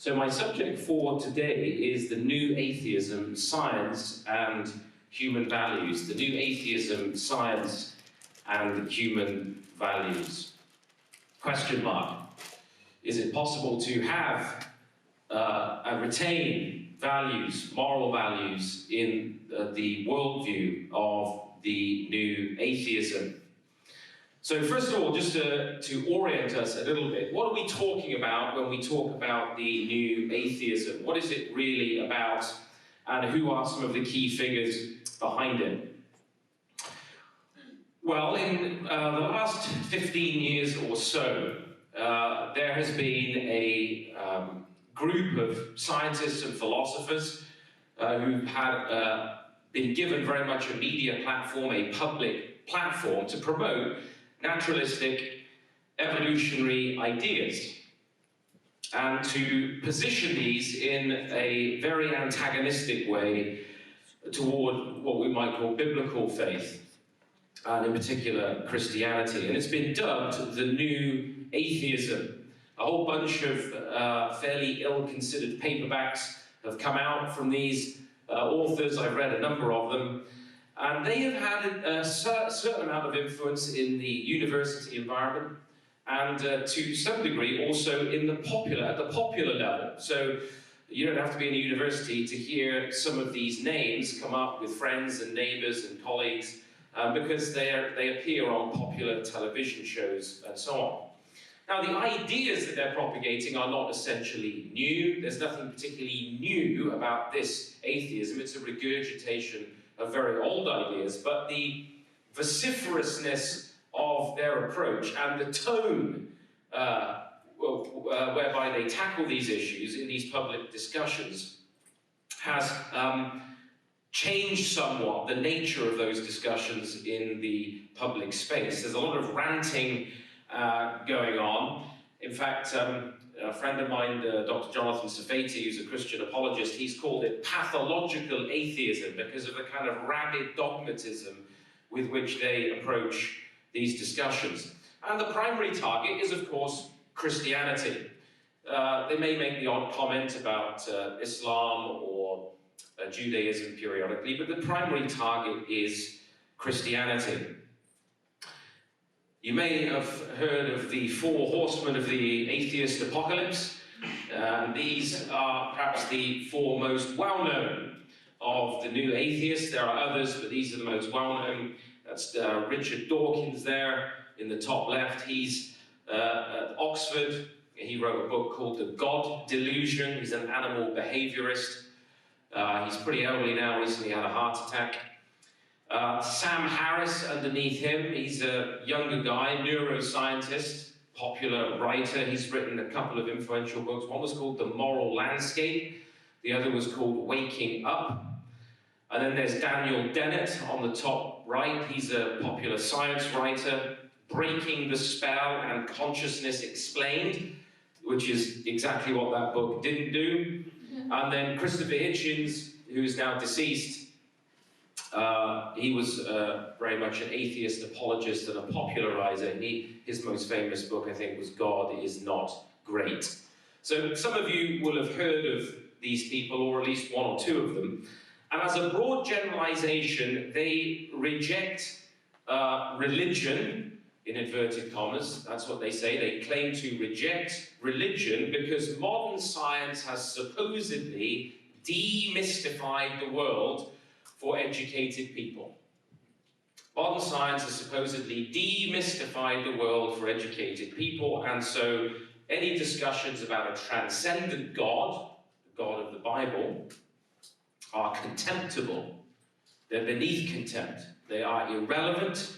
So my subject for today is the new atheism, science and human values. The new atheism, science and human values. Question mark. Is it possible to have and retain values, moral values in the worldview of the new atheism? So first of all, just to orient us a little bit, what are we talking about when we talk about the new atheism? What is it really about, and who are some of the key figures behind it? Well, in the last 15 years or so, there has been a group of scientists and philosophers who've been given very much a media platform, a public platform, to promote naturalistic evolutionary ideas and to position these in a very antagonistic way toward what we might call biblical faith, and in particular Christianity. And it's been dubbed the new atheism. A whole bunch of fairly ill-considered paperbacks have come out from these authors. I've read a number of them. And they have had a certain amount of influence in the university environment, and to some degree also in at the popular level. So you don't have to be in a university to hear some of these names come up with friends and neighbors and colleagues, because they appear on popular television shows and so on. Now, the ideas that they're propagating are not essentially new. There's nothing particularly new about this atheism. It's a regurgitation of very old ideas, but the vociferousness of their approach and the tone whereby they tackle these issues in these public discussions has changed somewhat the nature of those discussions in the public space. There's a lot of ranting going on. In fact, a friend of mine, Dr. Jonathan Safety, who's a Christian apologist, he's called it pathological atheism because of the kind of rabid dogmatism with which they approach these discussions. And the primary target is, of course, Christianity. They may make the odd comment about Islam or Judaism periodically, but the primary target is Christianity. You may have heard of the four horsemen of the atheist apocalypse. These are perhaps the four most well-known of the new atheists. There are others, but these are the most well-known. That's Richard Dawkins there in the top left. He's at Oxford. He wrote a book called The God Delusion. He's an animal behaviorist. He's pretty elderly now, recently had a heart attack. Sam Harris underneath him, he's a younger guy, neuroscientist, popular writer. He's written a couple of influential books. One was called The Moral Landscape, the other was called Waking Up. And then there's Daniel Dennett on the top right. He's a popular science writer, Breaking the Spell and Consciousness Explained, which is exactly what that book didn't do. And then Christopher Hitchens, who's now deceased, he was very much an atheist apologist and a popularizer. His most famous book, I think, was God is Not Great. So some of you will have heard of these people, or at least one or two of them. And as a broad generalization, they reject religion, in inverted commas. That's what they say. They claim to reject religion because modern science has supposedly demystified the world for educated people. Modern science has supposedly demystified the world for educated people, and so any discussions about a transcendent God, the God of the Bible, are contemptible. They're beneath contempt. They are irrelevant,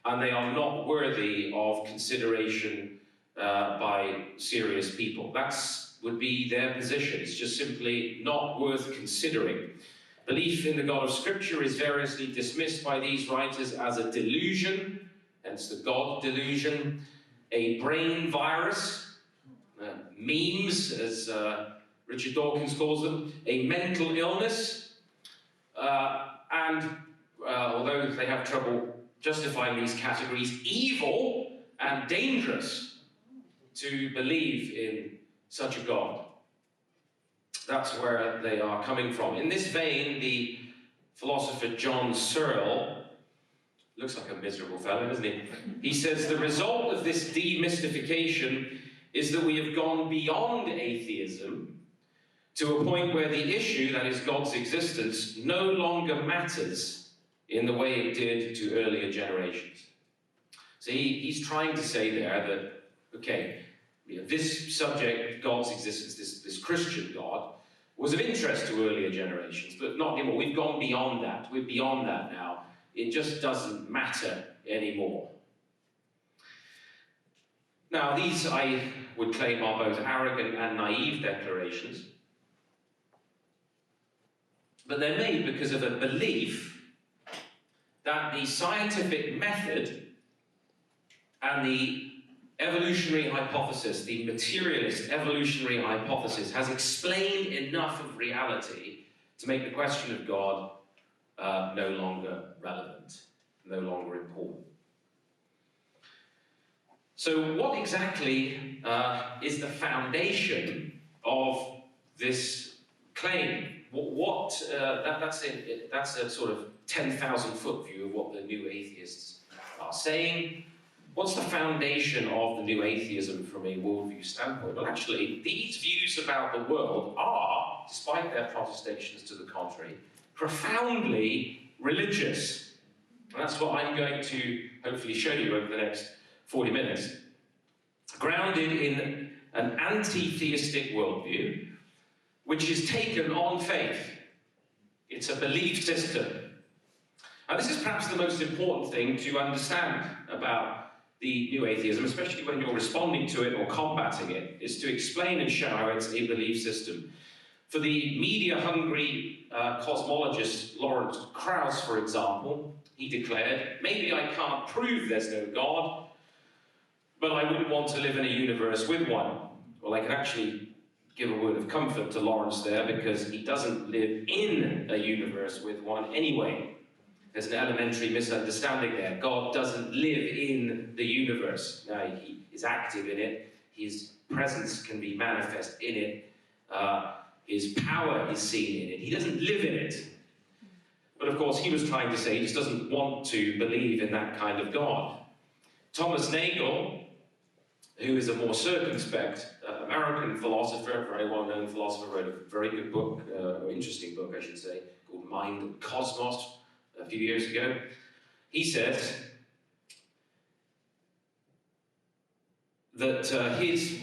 and they are not worthy of consideration by serious people. That would be their position. It's just simply not worth considering. Belief in the God of Scripture is variously dismissed by these writers as a delusion, hence the God delusion, a brain virus, memes, as Richard Dawkins calls them, a mental illness, and although they have trouble justifying these categories, evil and dangerous to believe in such a God. That's where they are coming from. In this vein, the philosopher John Searle, looks like a miserable fellow, doesn't he? He says, the result of this demystification is that we have gone beyond atheism to a point where the issue, that is God's existence, no longer matters in the way it did to earlier generations. So he's trying to say there that, okay, this subject, God's existence, this Christian God, was of interest to earlier generations, but not anymore. We've gone beyond that. We're beyond that now. It just doesn't matter anymore. Now, these, I would claim, are both arrogant and naive declarations, but they're made because of a belief that the scientific method and the evolutionary hypothesis, the materialist evolutionary hypothesis, has explained enough of reality to make the question of God no longer relevant, no longer important. So what exactly is the foundation of this claim? That's a sort of 10,000-foot view of what the new atheists are saying. What's the foundation of the new atheism from a worldview standpoint? Well, actually, these views about the world are, despite their protestations to the contrary, profoundly religious. And that's what I'm going to hopefully show you over the next 40 minutes. Grounded in an anti-theistic worldview, which is taken on faith. It's a belief system. And this is perhaps the most important thing to understand about the new atheism, especially when you're responding to it or combating it, is to explain and show how it's a belief system. For the media-hungry cosmologist Lawrence Krauss, for example, he declared, maybe I can't prove there's no God, but I wouldn't want to live in a universe with one. Well, I can actually give a word of comfort to Lawrence there, because he doesn't live in a universe with one anyway. There's an elementary misunderstanding there. God doesn't live in the universe. Now, he is active in it. His presence can be manifest in it. His power is seen in it. He doesn't live in it. But of course, he was trying to say he just doesn't want to believe in that kind of God. Thomas Nagel, who is a more circumspect American philosopher, very well-known philosopher, wrote a very good book, interesting book, I should say, called Mind and Cosmos, a few years ago. He says that his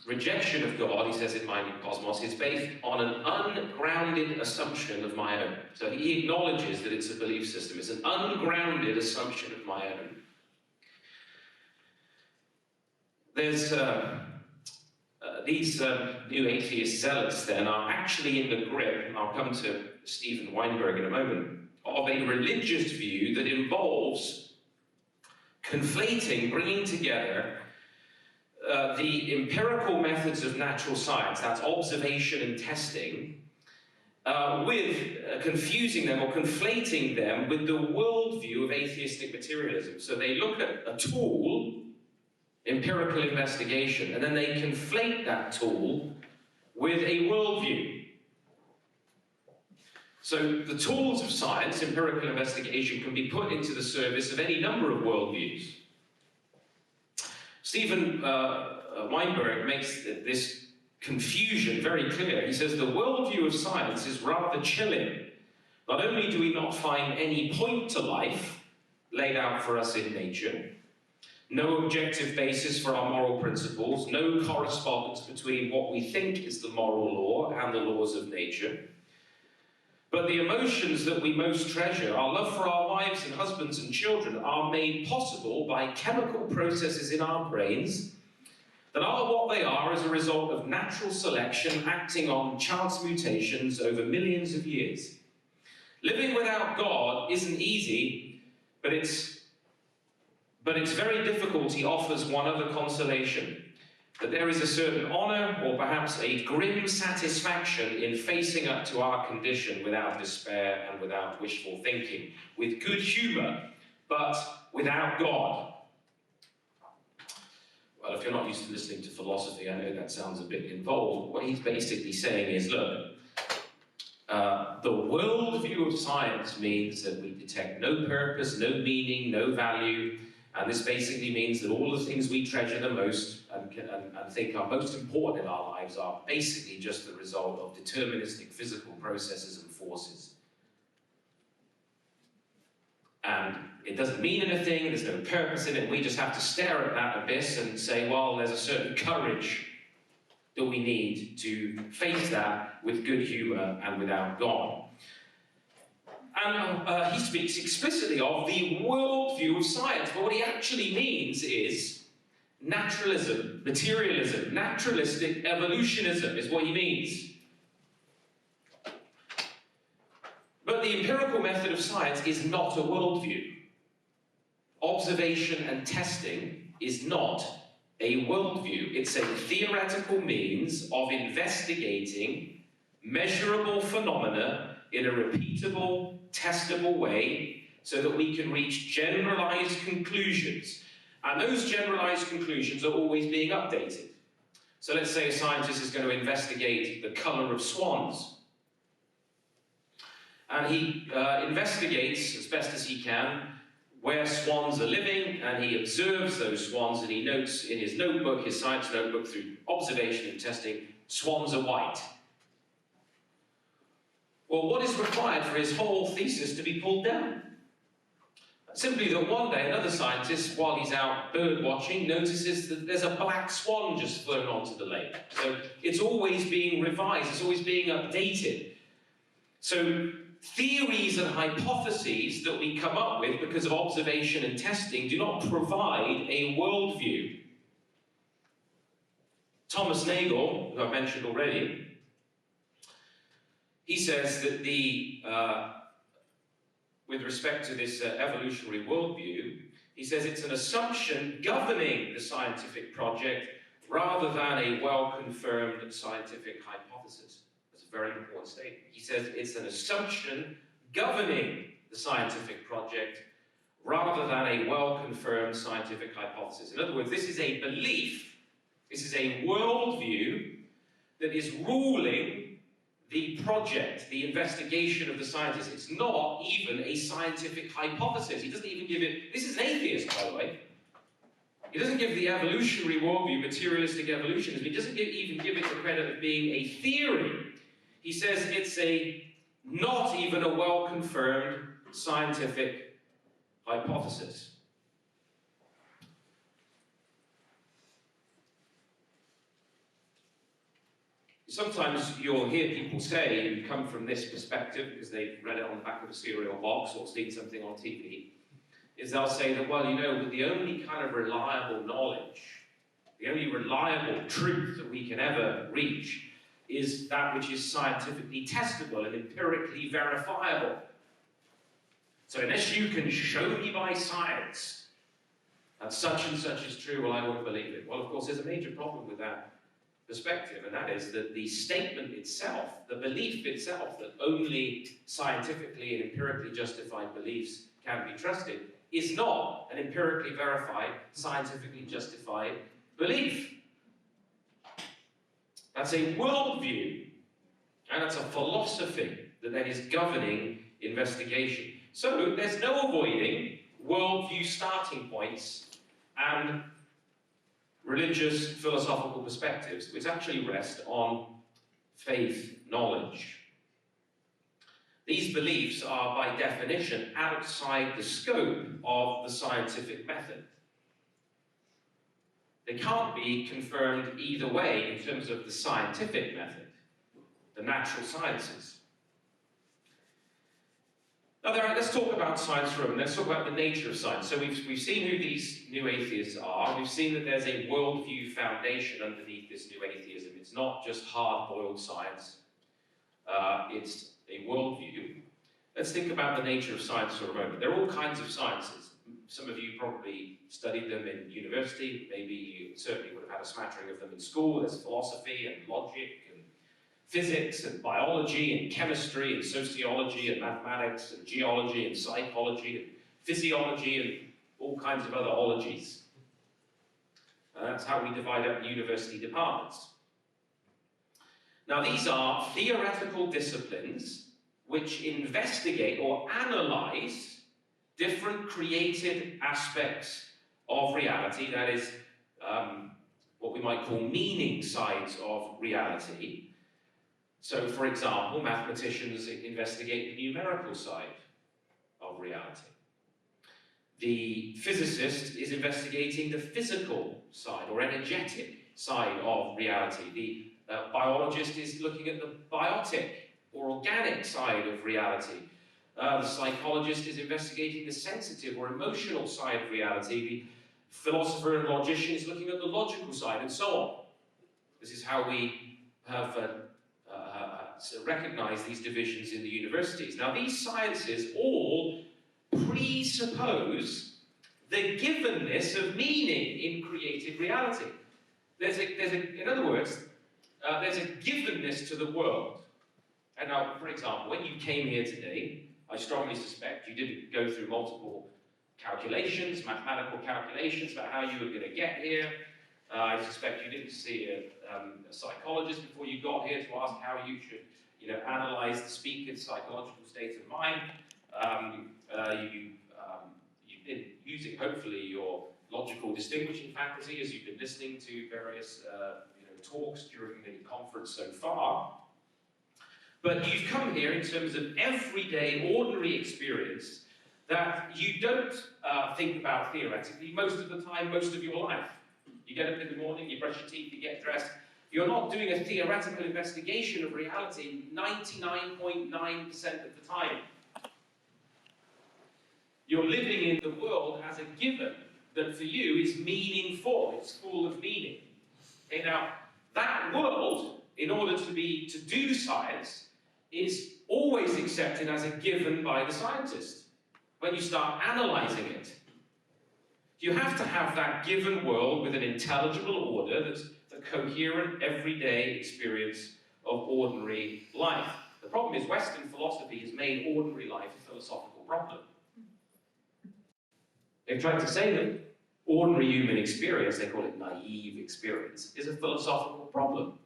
rejection of God, he says in Mind and Cosmos, is based on an ungrounded assumption of my own. So he acknowledges that it's a belief system. It's an ungrounded assumption of my own. There's these new atheist zealots then are actually in the grip, and I'll come to Stephen Weinberg in a moment, of a religious view that involves conflating, bringing together the empirical methods of natural science, that's observation and testing, with confusing them or conflating them with the worldview of atheistic materialism. So they look at a tool, empirical investigation, and then they conflate that tool with a worldview. So the tools of science, empirical investigation, can be put into the service of any number of worldviews. Stephen Weinberg makes this confusion very clear. He says the worldview of science is rather chilling. Not only do we not find any point to life laid out for us in nature, no objective basis for our moral principles, no correspondence between what we think is the moral law and the laws of nature, but the emotions that we most treasure, our love for our wives and husbands and children, are made possible by chemical processes in our brains that are what they are as a result of natural selection acting on chance mutations over millions of years. Living without God isn't easy, but it's very difficult. He offers one other consolation, that there is a certain honor or perhaps a grim satisfaction in facing up to our condition without despair and without wishful thinking, with good humor, but without God. Well, if you're not used to listening to philosophy, I know that sounds a bit involved. What he's basically saying is, look, the worldview of science means that we detect no purpose, no meaning, no value, and this basically means that all the things we treasure the most and think are most important in our lives are basically just the result of deterministic physical processes and forces. And it doesn't mean anything, there's no purpose in it, we just have to stare at that abyss and say, well, there's a certain courage that we need to face that with good humour and without God. And he speaks explicitly of the worldview of science, but what he actually means is naturalism, materialism, naturalistic evolutionism is what he means. But the empirical method of science is not a worldview. Observation and testing is not a worldview. It's a theoretical means of investigating measurable phenomena in a repeatable, testable way so that we can reach generalized conclusions. And those generalized conclusions are always being updated. So let's say a scientist is going to investigate the color of swans. And he investigates as best as he can where swans are living, and he observes those swans, and he notes in his notebook, his science notebook, through observation and testing, swans are white. Well, what is required for his whole thesis to be pulled down? Simply that one day another scientist, while he's out bird watching, notices that there's a black swan just flown onto the lake. So it's always being revised, it's always being updated. So theories and hypotheses that we come up with because of observation and testing do not provide a worldview. Thomas Nagel, who I mentioned already, he says that with respect to this evolutionary worldview, he says it's an assumption governing the scientific project rather than a well-confirmed scientific hypothesis. Very important statement. He says it's an assumption governing the scientific project rather than a well-confirmed scientific hypothesis. In other words, this is a belief, this is a worldview that is ruling the project, the investigation of the scientist. It's not even a scientific hypothesis. He doesn't even give it... This is an atheist, by the way. He doesn't give the evolutionary worldview, materialistic evolutionism, he doesn't even give it the credit of being a theory. He says it's not even a well-confirmed scientific hypothesis. Sometimes you'll hear people say, who come from this perspective, because they've read it on the back of a cereal box or seen something on TV, is they'll say that, well, you know, the only kind of reliable knowledge, the only reliable truth that we can ever reach is that which is scientifically testable and empirically verifiable. So unless you can show me by science that such and such is true, well, I won't believe it. Well, of course, there's a major problem with that perspective, and that is that the statement itself, the belief itself, that only scientifically and empirically justified beliefs can be trusted, is not an empirically verified, scientifically justified belief. That's a worldview, and it's a philosophy that then is governing investigation. So there's no avoiding worldview starting points and religious philosophical perspectives, which actually rest on faith knowledge. These beliefs are, by definition, outside the scope of the scientific method. They can't be confirmed either way in terms of the scientific method, the natural sciences. Now, let's talk about science for a minute. Let's talk about the nature of science. So we've seen who these new atheists are. We've seen that there's a worldview foundation underneath this new atheism. It's not just hard-boiled science. It's a worldview. Let's think about the nature of science for a moment. There are all kinds of sciences. Some of you probably studied them in university. Maybe you certainly would have had a smattering of them in school. There's philosophy and logic and physics and biology and chemistry and sociology and mathematics and geology and psychology and physiology and all kinds of other ologies. And that's how we divide up university departments. Now, these are theoretical disciplines which investigate or analyze different created aspects of reality, that is, what we might call meaning sides of reality. So, for example, mathematicians investigate the numerical side of reality. The physicist is investigating the physical side or energetic side of reality. The biologist is looking at the biotic or organic side of reality. The psychologist is investigating the sensitive or emotional side of reality. The philosopher and logician is looking at the logical side, and so on. This is how we have recognized these divisions in the universities. Now, these sciences all presuppose the givenness of meaning in created reality. In other words, there's a givenness to the world. And now, for example, when you came here today, I strongly suspect you didn't go through multiple calculations, mathematical calculations about how you were going to get here. I suspect you didn't see a psychologist before you got here to ask how you should, analyze the speaker's psychological state of mind. You've been using, hopefully, your logical distinguishing faculty as you've been listening to various talks during the conference so far. But you've come here in terms of everyday, ordinary experience that you don't think about theoretically most of the time, most of your life. You get up in the morning, you brush your teeth, you get dressed. You're not doing a theoretical investigation of reality 99.9% of the time. You're living in the world as a given that for you is meaningful, it's full of meaning. Okay, now, that world, in order to do science, is always accepted as a given by the scientist. When you start analyzing it, you have to have that given world with an intelligible order that's the coherent, everyday experience of ordinary life. The problem is Western philosophy has made ordinary life a philosophical problem. They've tried to say that ordinary human experience, they call it naive experience, is a philosophical problem.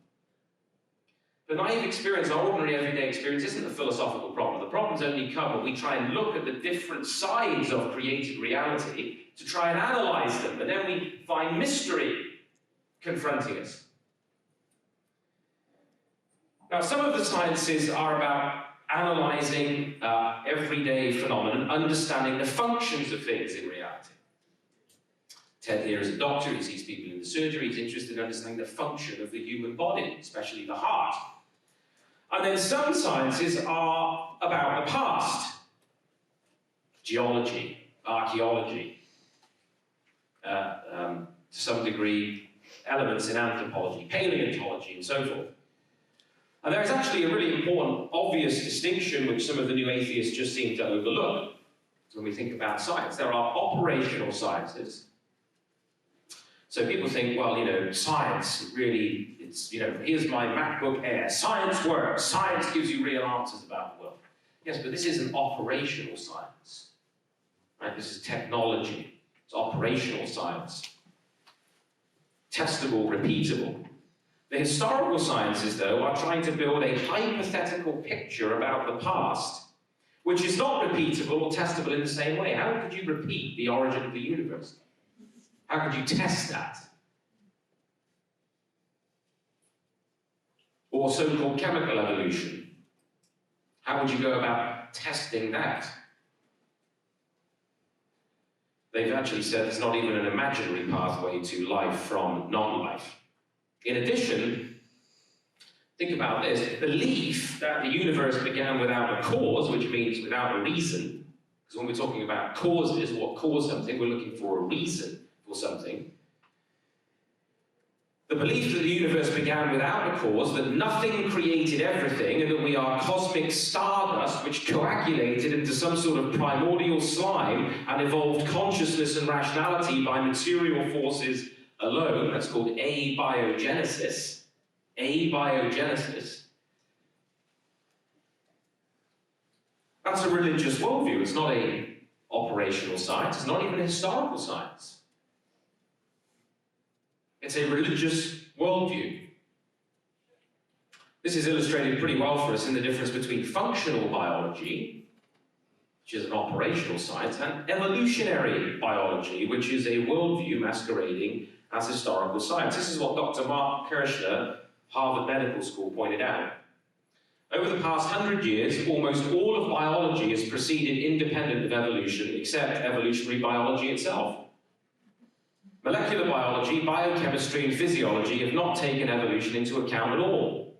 The naive experience, our ordinary everyday experience, isn't a philosophical problem. The problems only come when we try and look at the different sides of created reality to try and analyze them, but then we find mystery confronting us. Now, some of the sciences are about analyzing everyday phenomena, understanding the functions of things in reality. Ted here is a doctor, he sees people in the surgery, he's interested in understanding the function of the human body, especially the heart. And then some sciences are about the past. Geology, archaeology, to some degree, elements in anthropology, paleontology, and so forth. And there is actually a really important, obvious distinction which some of the new atheists just seem to overlook when we think about science. There are operational sciences. So people think, well, science really, it's, here's my MacBook Air. Science works. Science gives you real answers about the world. Yes, but this isn't operational science. Right? This is technology. It's operational science. Testable, repeatable. The historical sciences, though, are trying to build a hypothetical picture about the past, which is not repeatable or testable in the same way. How could you repeat the origin of the universe? How could you test that? Or so-called chemical evolution. How would you go about testing that? They've actually said there's not even an imaginary pathway to life from non-life. In addition, think about this, belief that the universe began without a cause, which means without a reason, because when we're talking about causes, what caused something, we're looking for a reason for something. The belief that the universe began without a cause, that nothing created everything, and that we are cosmic stardust which coagulated into some sort of primordial slime and evolved consciousness and rationality by material forces alone. That's called abiogenesis. Abiogenesis. That's a religious worldview. It's not an operational science. It's not even a historical science. It's a religious worldview. This is illustrated pretty well for us in the difference between functional biology, which is an operational science, and evolutionary biology, which is a worldview masquerading as historical science. This is what Dr. Mark Kirschner, Harvard Medical School, pointed out. Over the past 100 years, almost all of biology has proceeded independent of evolution, except evolutionary biology itself. Molecular biology, biochemistry, and physiology have not taken evolution into account at all.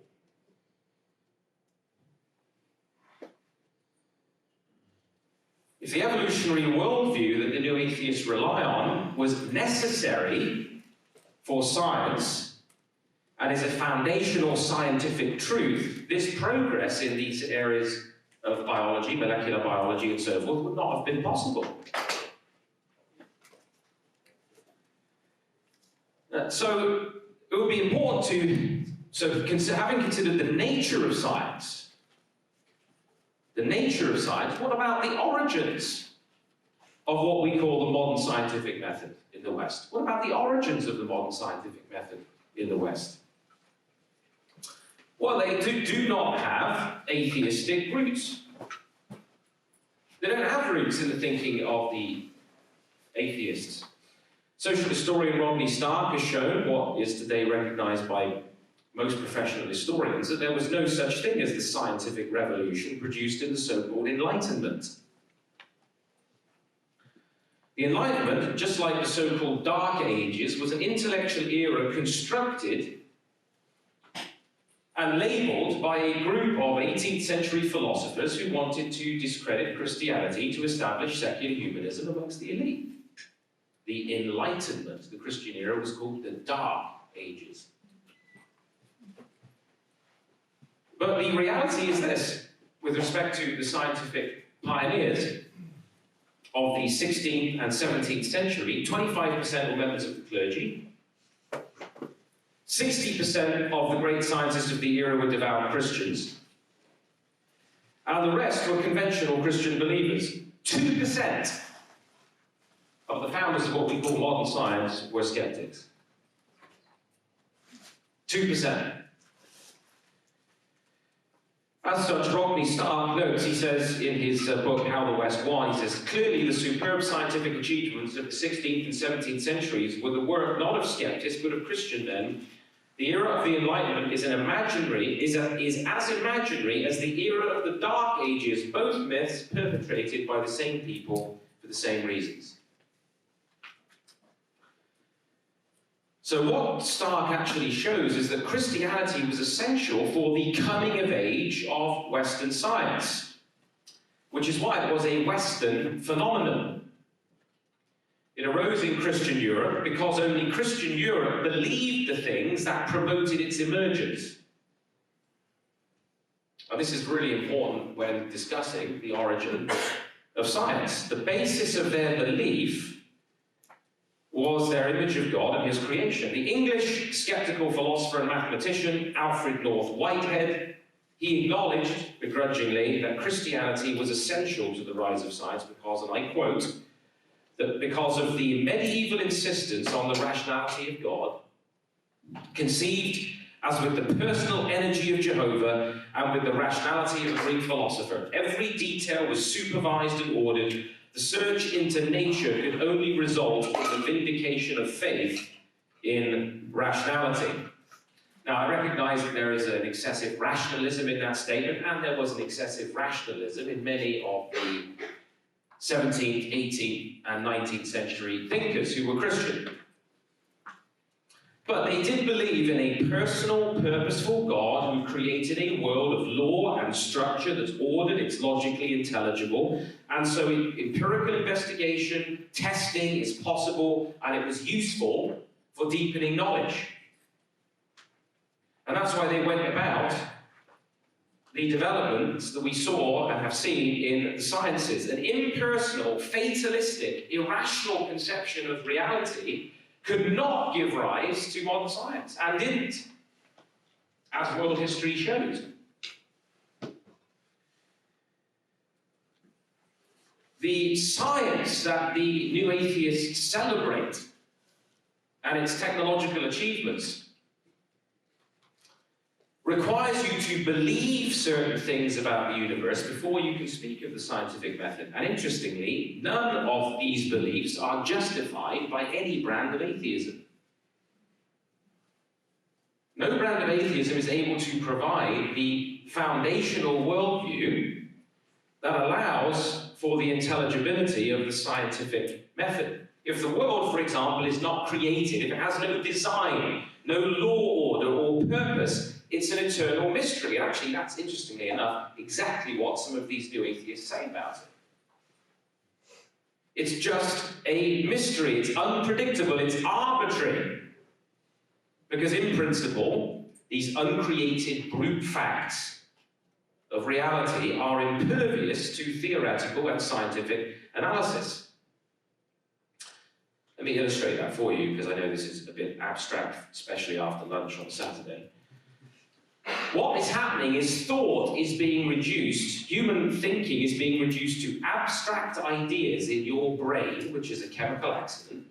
If the evolutionary worldview that the new atheists rely on was necessary for science and is a foundational scientific truth, this progress in these areas of biology, molecular biology, and so forth would not have been possible. So it would be important to, having considered the nature of science, what about the origins of what we call the modern scientific method in the West? What about the origins of the modern scientific method in the West? Well, they do not have atheistic roots. They don't have roots in the thinking of the atheists. Social historian Rodney Stark has shown what is today recognized by most professional historians, that there was no such thing as the scientific revolution produced in the so-called Enlightenment. The Enlightenment, just like the so-called Dark Ages, was an intellectual era constructed and labelled by a group of 18th century philosophers who wanted to discredit Christianity to establish secular humanism amongst the elite. The Enlightenment, the Christian era, was called the Dark Ages. But the reality is this, with respect to the scientific pioneers of the 16th and 17th century, 25% were members of the clergy, 60% of the great scientists of the era were devout Christians, and the rest were conventional Christian believers. 2% of the founders of what we call modern science were skeptics. 2%. As such, Rodney Stark notes, he says in his book, How the West Won, he says, clearly the superb scientific achievements of the 16th and 17th centuries were the work not of skeptics, but of Christian men. The era of the Enlightenment is as imaginary as the era of the Dark Ages, both myths perpetrated by the same people for the same reasons. So what Stark actually shows is that Christianity was essential for the coming of age of Western science, which is why it was a Western phenomenon. It arose in Christian Europe because only Christian Europe believed the things that promoted its emergence. And this is really important when discussing the origin of science. The basis of their belief was their image of God and his creation. The English skeptical philosopher and mathematician Alfred North Whitehead, he acknowledged begrudgingly that Christianity was essential to the rise of science because, and I quote, that because of the medieval insistence on the rationality of God, conceived as with the personal energy of Jehovah and with the rationality of a Greek philosopher, every detail was supervised and ordered. The search into nature could only result in the vindication of faith in rationality. Now, I recognize that there is an excessive rationalism in that statement, and there was an excessive rationalism in many of the 17th, 18th, and 19th century thinkers who were Christian. But they did believe in a personal, purposeful God who created a world of law and structure that's ordered, it's logically intelligible, and so empirical investigation, testing is possible, and it was useful for deepening knowledge. And that's why they went about the developments that we saw and have seen in the sciences. An impersonal, fatalistic, irrational conception of reality could not give rise to modern science, and didn't, as world history shows. The science that the new atheists celebrate and its technological achievements requires you to believe certain things about the universe before you can speak of the scientific method. And interestingly, none of these beliefs are justified by any brand of atheism. No brand of atheism is able to provide the foundational worldview that allows for the intelligibility of the scientific method. If the world, for example, is not created, if it has no design, no law, order, or purpose, it's an eternal mystery. And actually, that's, interestingly enough, exactly what some of these new atheists say about it. It's just a mystery. It's unpredictable. It's arbitrary. Because in principle, these uncreated brute facts of reality are impervious to theoretical and scientific analysis. Let me illustrate that for you, because I know this is a bit abstract, especially after lunch on Saturday. What is happening is thought is being reduced, human thinking is being reduced to abstract ideas in your brain, which is a chemical accident,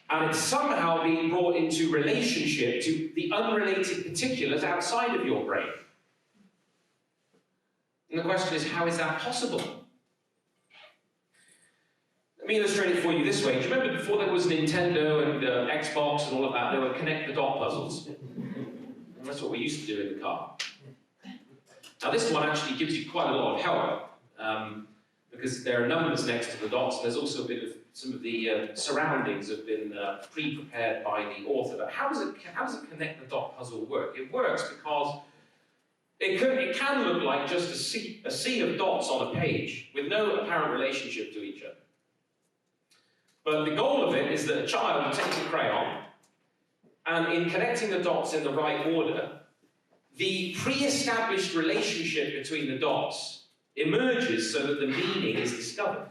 and it's somehow being brought into relationship to the unrelated particulars outside of your brain. And the question is, how is that possible? Let me illustrate it for you this way. Do you remember before there was Nintendo and Xbox and all of that, there were connect-the-dot puzzles? And that's what we used to do in the car. Now this one actually gives you quite a lot of help, because there are numbers next to the dots, and there's also a bit of some of the surroundings have been pre-prepared by the author. But how does it connect-the-dot puzzle work? It works because it can look like just a sea of dots on a page with no apparent relationship to each other. But the goal of it is that a child takes a crayon, and in connecting the dots in the right order, the pre-established relationship between the dots emerges so that the meaning is discovered.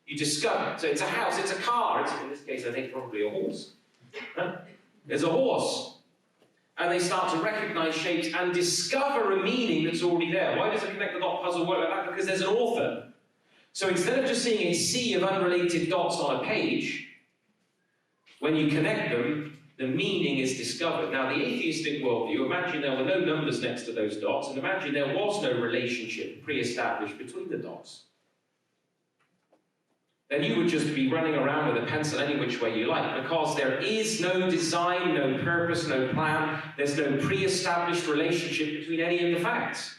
You discover. So it's a house, it's a car, it's, in this case I think probably a horse. There's a horse. And they start to recognize shapes and discover a meaning that's already there. Why does a connect-the-dot puzzle work like that? Because there's an author. So instead of just seeing a sea of unrelated dots on a page, when you connect them, the meaning is discovered. Now, the atheistic worldview, imagine there were no numbers next to those dots, and imagine there was no relationship pre-established between the dots. Then you would just be running around with a pencil any which way you like, because there is no design, no purpose, no plan, there's no pre-established relationship between any of the facts.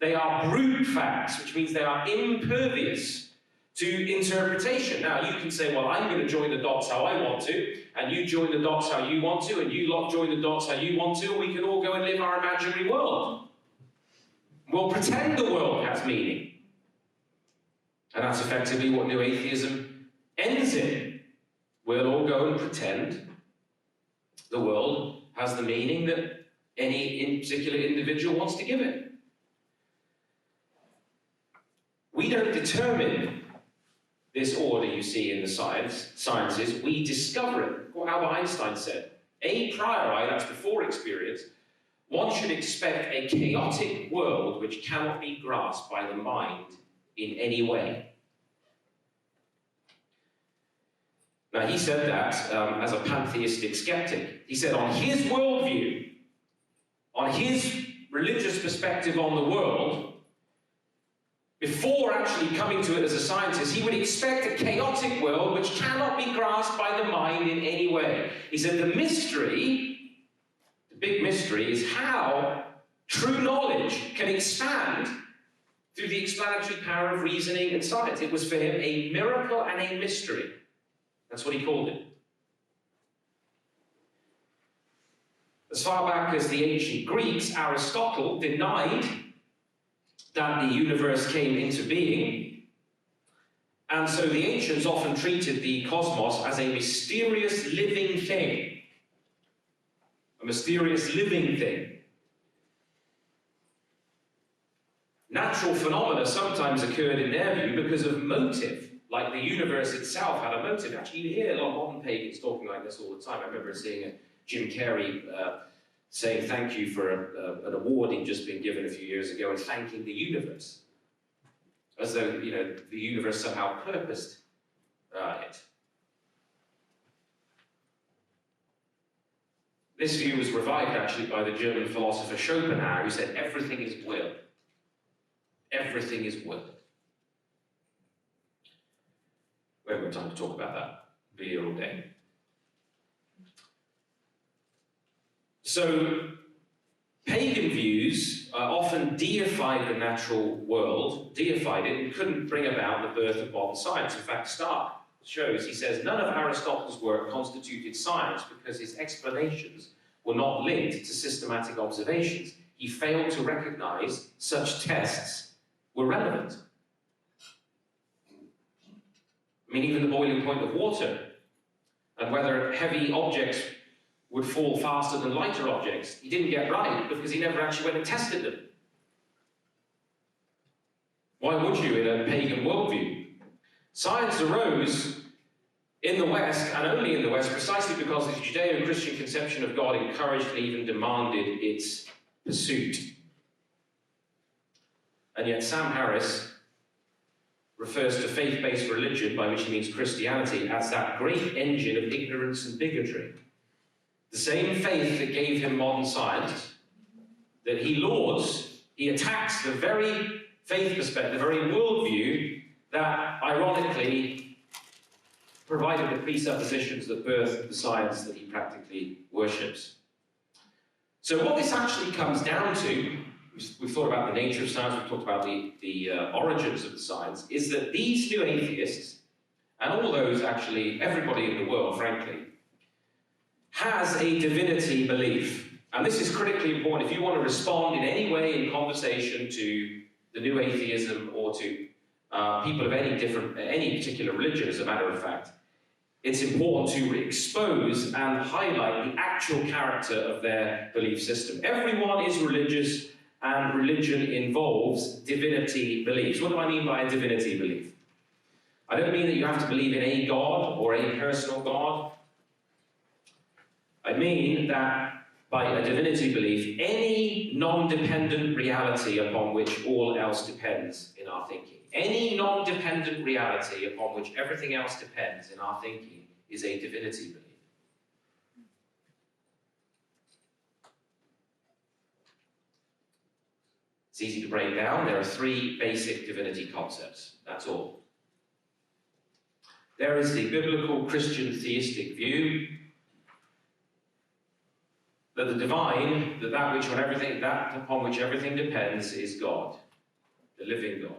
They are brute facts, which means they are impervious to interpretation. Now, you can say, well, I'm going to join the dots how I want to, and you join the dots how you want to, and you lot join the dots how you want to, and we can all go and live our imaginary world. We'll pretend the world has meaning. And that's effectively what New Atheism ends in. We'll all go and pretend the world has the meaning that any particular individual wants to give it. We don't determine this order you see in the sciences, we discover it. What Albert Einstein said, a priori, that's before experience, one should expect a chaotic world which cannot be grasped by the mind in any way. Now, he said that as a pantheistic skeptic. He said on his worldview, on his religious perspective on the world, before actually coming to it as a scientist, he would expect a chaotic world which cannot be grasped by the mind in any way. He said the mystery, the big mystery, is how true knowledge can expand through the explanatory power of reasoning and science. It was for him a miracle and a mystery. That's what he called it. As far back as the ancient Greeks, Aristotle denied that the universe came into being, and so the ancients often treated the cosmos as a mysterious living thing. A mysterious living thing. Natural phenomena sometimes occurred in their view because of motive, like the universe itself had a motive. Actually, you hear a lot of modern pagans talking like this all the time. I remember seeing Jim Carrey saying thank you for an award he'd just been given a few years ago and thanking the universe. As though, you know, the universe somehow purposed it. This view was revived actually by the German philosopher Schopenhauer, who said everything is will. Everything is will. We haven't got time to talk about that. Be here all day. So, pagan views often deified the natural world, deified it, and couldn't bring about the birth of modern science. In fact, Stark shows, he says, none of Aristotle's work constituted science because his explanations were not linked to systematic observations. He failed to recognize such tests were relevant. I mean, even the boiling point of water, and whether heavy objects would fall faster than lighter objects, he didn't get right because he never actually went and tested them. Why would you in a pagan worldview? Science arose in the West, and only in the West, precisely because the Judeo-Christian conception of God encouraged and even demanded its pursuit. And yet Sam Harris refers to faith-based religion, by which he means Christianity, as that great engine of ignorance and bigotry. The same faith that gave him modern science, that he lauds, he attacks the very faith perspective, the very worldview that, ironically, provided the presuppositions that birthed the science that he practically worships. So what this actually comes down to, we've thought about the nature of science, we've talked about the origins of the science, is that these new atheists, and all those actually, everybody in the world, frankly, has a divinity belief. And this is critically important if you want to respond in any way in conversation to the new atheism or to people of any particular religion, as a matter of fact. It's important to expose and highlight the actual character of their belief system. Everyone is religious, and religion involves divinity beliefs. What do I mean by a divinity belief? I don't mean that you have to believe in a God or a personal God. I mean that by a divinity belief, any non-dependent reality upon which all else depends in our thinking, any non-dependent reality upon which everything else depends in our thinking is a divinity belief. It's easy to break down. There are three basic divinity concepts. That's all. There is the biblical Christian theistic view that the divine, that upon which everything depends, is God, the living God.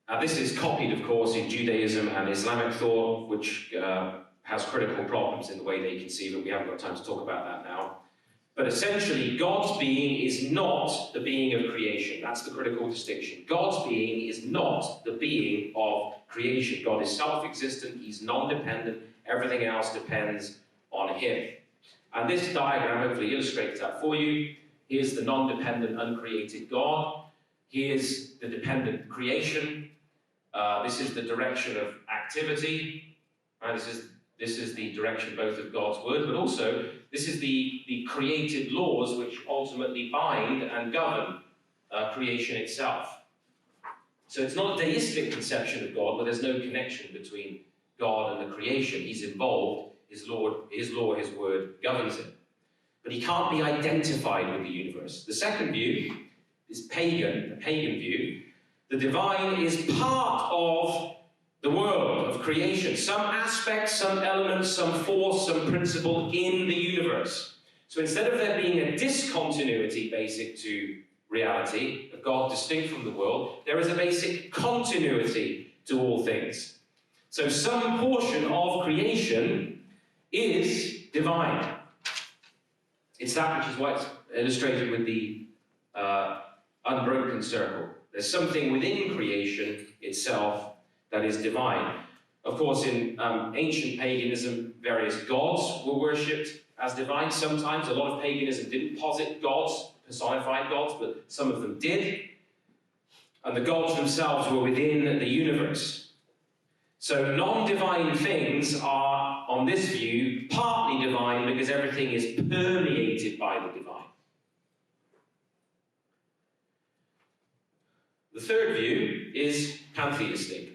Now, this is copied, of course, in Judaism and Islamic thought, which has critical problems in the way they conceive it. We haven't got time to talk about that now. But essentially, God's being is not the being of creation. That's the critical distinction. God's being is not the being of creation. God is self-existent, he's non-dependent, everything else depends on him. And this diagram hopefully illustrates that for you. Here's the non-dependent, uncreated God. Here's the dependent creation. This is the direction of activity. This is the direction both of God's word, but also this is the created laws which ultimately bind and govern creation itself. So it's not a deistic conception of God, where there's no connection between God and the creation. He's involved, his law, his word governs it. But he can't be identified with the universe. The second view is pagan, the pagan view. The divine is part of the world of creation, some aspect, some element, some force, some principle in the universe. So instead of there being a discontinuity basic to reality, of God distinct from the world, there is a basic continuity to all things. So some portion of creation is divine. It's that which is why it's illustrated with the unbroken circle. There's something within creation itself that is divine. Of course, in ancient paganism, various gods were worshipped as divine. Sometimes a lot of paganism didn't posit gods, personified gods, but some of them did. And the gods themselves were within the universe. So non-divine things are, on this view, partly divine because everything is permeated by the divine. The third view is pantheistic.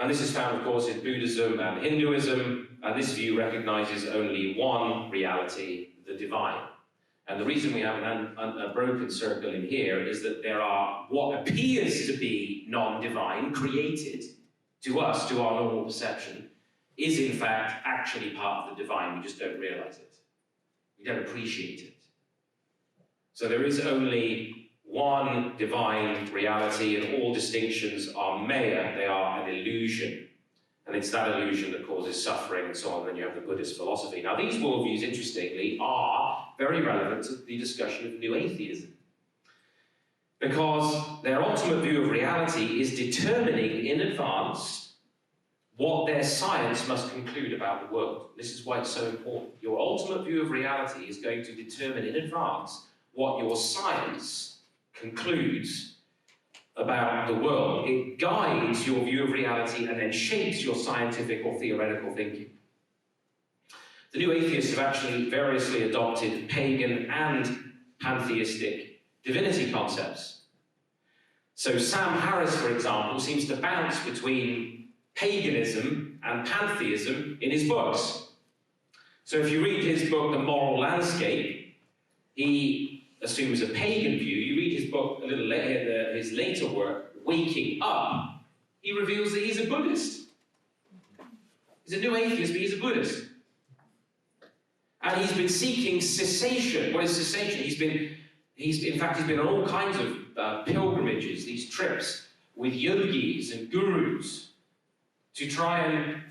And this is found, of course, in Buddhism and Hinduism, and this view recognizes only one reality, the divine. And the reason we have a broken circle in here is that there are what appears to be non-divine, created to us, to our normal perception, is in fact actually part of the divine. We just don't realize it. We don't appreciate it. So there is only one divine reality, and all distinctions are maya, they are an illusion. And it's that illusion that causes suffering and so on. Then you have the Buddhist philosophy. Now these worldviews, interestingly, are very relevant to the discussion of new atheism, because their ultimate view of reality is determining in advance what their science must conclude about the world. This is why it's so important. Your ultimate view of reality is going to determine in advance what your science concludes about the world. It guides your view of reality and then shapes your scientific or theoretical thinking. The new atheists have actually variously adopted pagan and pantheistic divinity concepts. So Sam Harris, for example, seems to bounce between paganism and pantheism in his books. So if you read his book, The Moral Landscape, he assumes a pagan view. You read his book a little later, his later work, Waking Up, he reveals that he's a Buddhist. He's a new atheist, but he's a Buddhist. And he's been seeking cessation. What is cessation? He's been on all kinds of pilgrimages, these trips, with yogis and gurus, to try and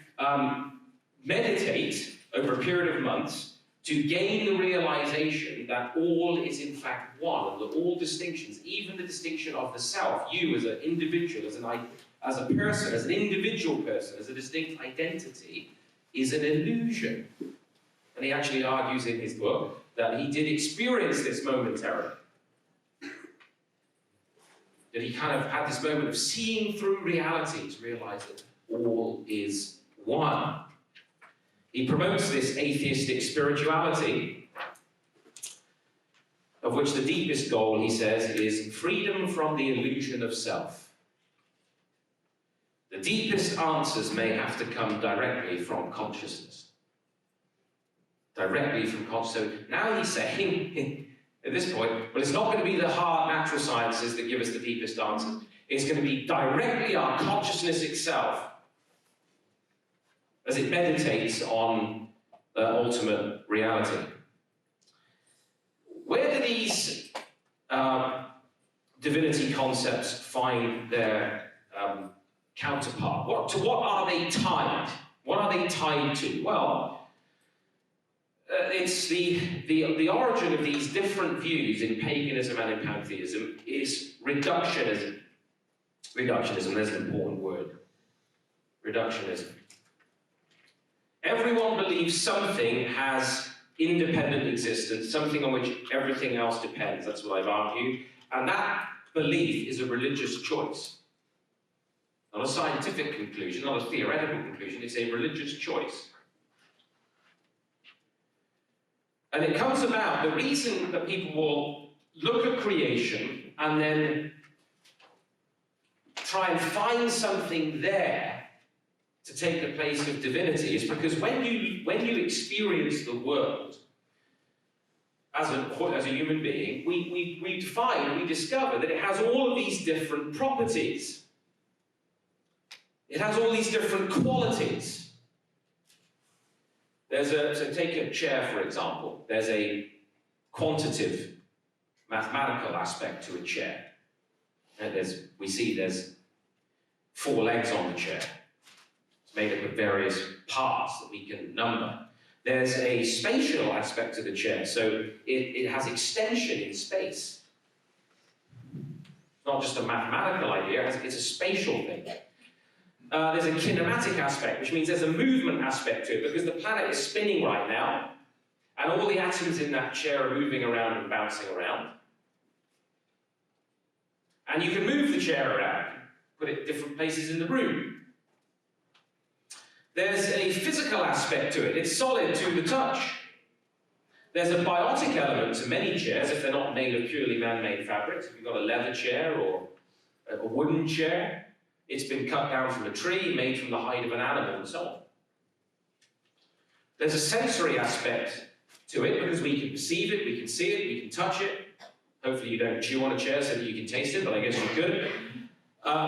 meditate over a period of months to gain the realization that all is in fact one, and that all distinctions, even the distinction of the self, you as an individual, as a person, as an individual person, as a distinct identity, is an illusion. And he actually argues in his book that he did experience this momentarily. That he kind of had this moment of seeing through reality to realize that all is one. He promotes this atheistic spirituality, of which the deepest goal, he says, is freedom from the illusion of self. The deepest answers may have to come directly from consciousness. Directly from consciousness. So now he's saying, at this point, well, it's not going to be the hard natural sciences that give us the deepest answers. It's going to be directly our consciousness itself, as it meditates on ultimate reality. Where do these divinity concepts find their counterpart? To what are they tied? What are they tied to? Well, it's the origin of these different views in paganism and in pantheism is reductionism. Reductionism, there's an important word. Reductionism. Everyone believes something has independent existence, something on which everything else depends. That's what I've argued. And that belief is a religious choice. Not a scientific conclusion, not a theoretical conclusion, it's a religious choice. And it comes about, the reason that people will look at creation and then try and find something there to take the place of divinity is because when you experience the world as a human being, we discover that it has all of these different properties. It has all these different qualities. So take a chair, for example. There's a quantitative, mathematical aspect to a chair. And we see there's 4 legs on the chair. It's made up of various parts that we can number. There's a spatial aspect to the chair, so it has extension in space. It's not just a mathematical idea, it's a spatial thing. There's a kinematic aspect, which means there's a movement aspect to it, because the planet is spinning right now, and all the atoms in that chair are moving around and bouncing around. And you can move the chair around, put it in different places in the room. There's a physical aspect to it. It's solid to the touch. There's a biotic element to many chairs, if they're not made of purely man-made fabrics. If you've got a leather chair or a wooden chair, it's been cut down from a tree, made from the hide of an animal, and so on. There's a sensory aspect to it because we can perceive it, we can see it, we can touch it. Hopefully you don't chew on a chair so that you can taste it, but I guess you could.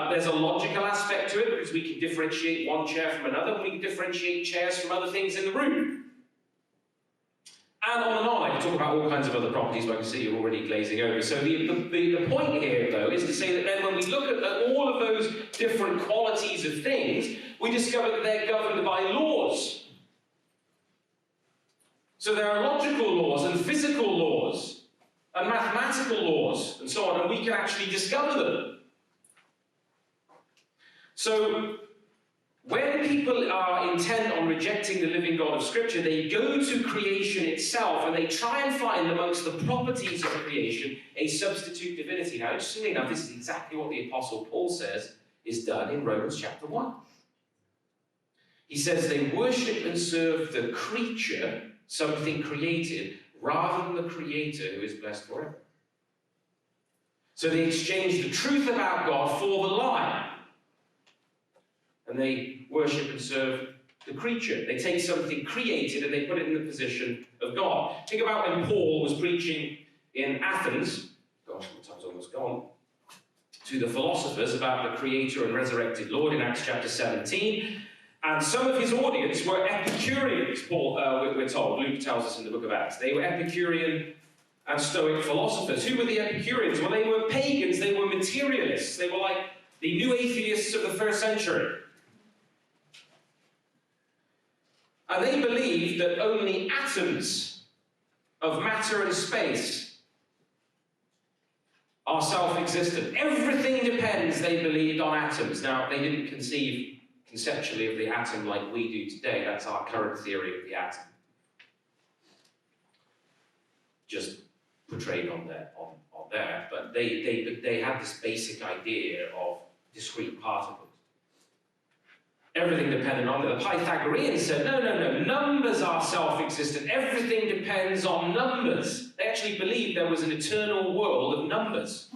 There's a logical aspect to it because we can differentiate one chair from another, and we can differentiate chairs from other things in the room. And on. I can talk about all kinds of other properties, but I can see you're already glazing over. So the point here, though, is to say that then when we look at all of those different qualities of things, we discover that they're governed by laws. So there are logical laws and physical laws and mathematical laws and so on, and we can actually discover them. So when people are intent on rejecting the living God of Scripture, they go to creation itself and they try and find amongst the properties of creation a substitute divinity. Now, interestingly enough, this is exactly what the Apostle Paul says is done in Romans chapter 1. He says they worship and serve the creature, something created, rather than the Creator who is blessed forever. So they exchange the truth about God for the lie. And they worship and serve the creature. They take something created and they put it in the position of God. Think about when Paul was preaching in Athens, gosh, my time's almost gone, to the philosophers about the Creator and resurrected Lord in Acts chapter 17. And some of his audience were Epicureans, we're told. Luke tells us in the book of Acts. They were Epicurean and Stoic philosophers. Who were the Epicureans? Well, they were pagans. They were materialists. They were like the new atheists of the first century. And they believed that only atoms of matter and space are self-existent. Everything depends, they believed, on atoms. Now, they didn't conceive conceptually of the atom like we do today. That's our current theory of the atom. Just portrayed on there. But they had this basic idea of discrete particles. Everything depended on it. The Pythagoreans said, no, numbers are self-existent. Everything depends on numbers. They actually believed there was an eternal world of numbers.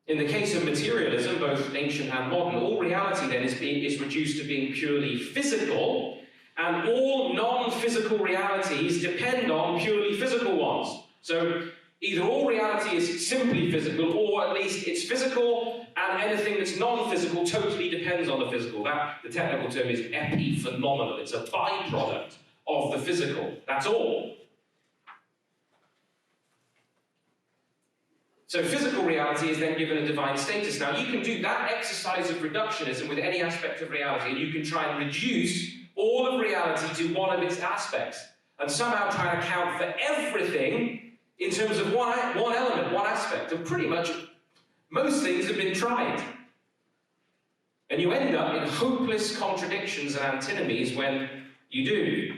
In the case of materialism, both ancient and modern, all reality then is reduced to being purely physical, and all non-physical realities depend on purely physical ones. So either all reality is simply physical, or at least it's physical, and anything that's non-physical totally depends on the physical. The technical term is epiphenomenal. It's a byproduct of the physical. That's all. So physical reality is then given a divine status. Now, you can do that exercise of reductionism with any aspect of reality, and you can try and reduce all of reality to one of its aspects, and somehow try and account for everything in terms of one element, one aspect. And pretty much most things have been tried. And you end up in hopeless contradictions and antinomies when you do.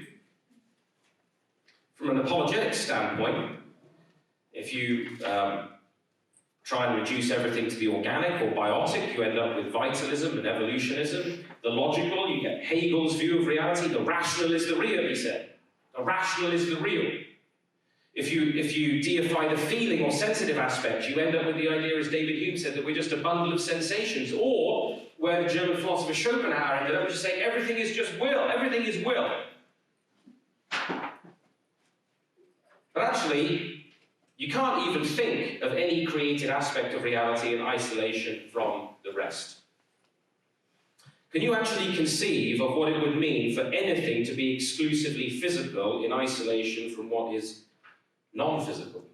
From an apologetic standpoint, if you try and reduce everything to the organic or biotic, you end up with vitalism and evolutionism. The logical, you get Hegel's view of reality. The rational is the real, he said. The rational is the real. If you deify the feeling or sensitive aspect, you end up with the idea, as David Hume said, that we're just a bundle of sensations. Or, where the German philosopher Schopenhauer ended up, just saying everything is just will, everything is will. But actually, you can't even think of any created aspect of reality in isolation from the rest. Can you actually conceive of what it would mean for anything to be exclusively physical in isolation from what is non-physical?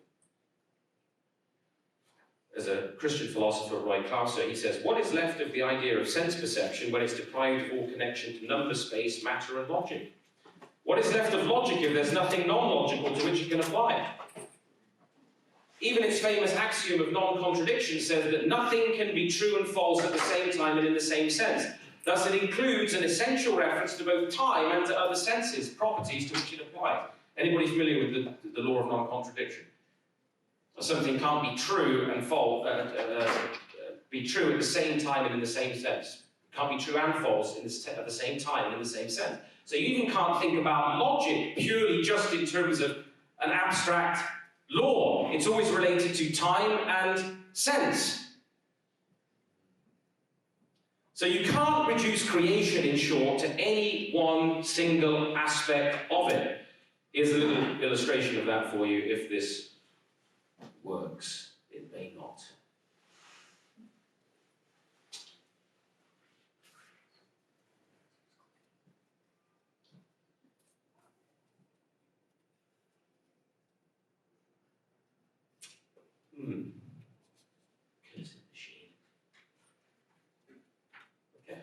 As a Christian philosopher, Roy Clarser, he says, what is left of the idea of sense perception when it's deprived of all connection to number, space, matter, and logic? What is left of logic if there's nothing non-logical to which it can apply? Even its famous axiom of non-contradiction says that nothing can be true and false at the same time and in the same sense. Thus, it includes an essential reference to both time and to other senses, properties to which it applies. Anybody familiar with the law of non-contradiction? Something can't be true and false, be true at the same time and in the same sense. It can't be true and false at the same time and in the same sense. So you even can't think about logic purely just in terms of an abstract law. more. It's always related to time and sense. So you can't reduce creation, in short, to any one single aspect of it. Here's a little illustration of that for you, if this works. It may not.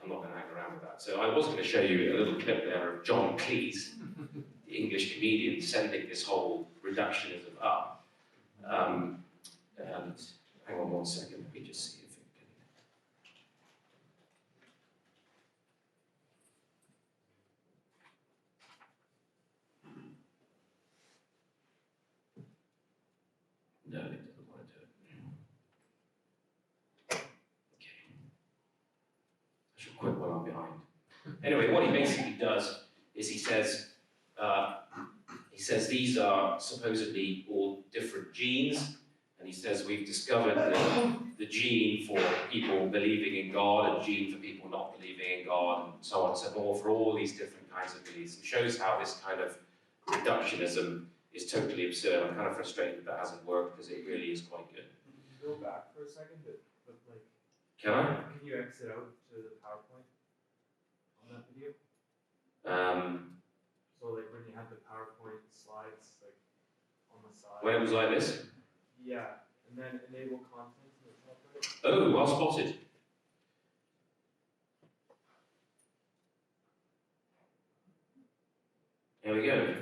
I'm not going to hang around with that. So I was going to show you a little clip there of John Cleese, the English comedian, sending this whole reductionism up. And hang on one second, let me just see if it can... No, it doesn't want to do it. Quick while I'm behind. Anyway, what he basically does is he says these are supposedly all different genes, and he says we've discovered the gene for people believing in God, a gene for people not believing in God, and so on and so forth, for all these different kinds of beliefs. It shows how this kind of reductionism is totally absurd. I'm kind of frustrated that hasn't worked because it really is quite good. Can you go back for a second? But like, can I? Can you exit out to the PowerPoint on that video? So like when you had the PowerPoint slides like on the side. When it was like this? Yeah, and then enable content in the top right. Oh, well spotted. There we go.